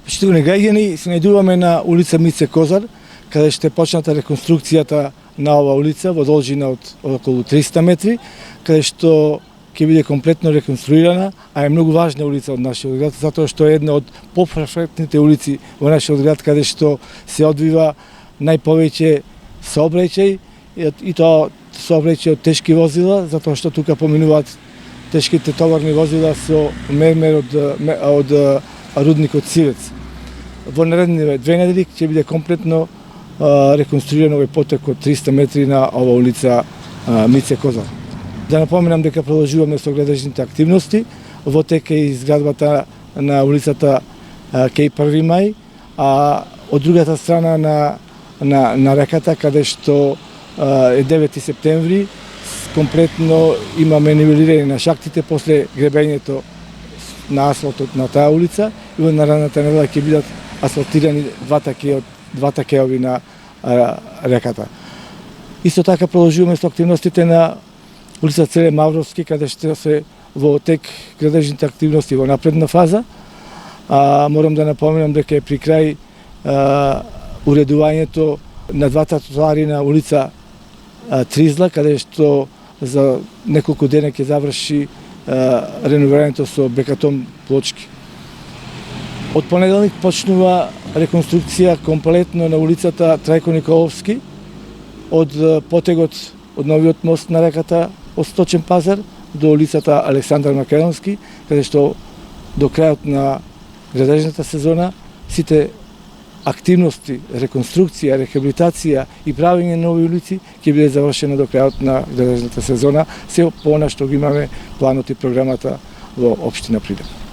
Почитувани граѓани, се најдуваме на улица Мице Козар, каде ще почната реконструкцијата на ова улица во должина од околу 300 метри, каде што ќе биде комплетно реконструирана, а е многу важна улица од нашиот град, затоа што е една од попрефектните улици во нашиот град, каде што се одвива најповеќе сообраќај, и тоа сообраќај од тешки возила, затоа што тука поминуваат тешките товарни возила со мермер од рудникот Сивец. Во наредните 2 недели ќе биде комплетно реконструиран овој поток од 300 метри на ова улица Мице Козар. Да напоменам дека продолжуваме со градежните активности, во тек е изградбата на улицата кај 1 мај, а од другата страна на реката, каде што е 9 септември, комплетно имаме нивелирање на шахтите после гребењето на асфалтот на таа улица, и во наредната недела ќе бидат асфалтирани двата кеови на реката. Исто така продолжуваме со активностите на улица Целе Мавровски, каде што се во тек градежните активности во напредна фаза. Морам да напоменам дека е при крај уредувањето на двата тротоари на улица Тризла, каде што за неколку дена ќе заврши реновирањето со бекатон плочки. Од понеделник почнува реконструкција комплетно на улицата Трајко Николовски, од потегот од новиот мост на реката од Сточен пазар до улицата Александар Македонски, каде што до крајот на градежната сезона сите активности, реконструкција, рехабилитација и правење на нови улици ќе биде завршено до крајот на градежната сезона, се по она што ги имаме планот и програмата во општина Прилеп.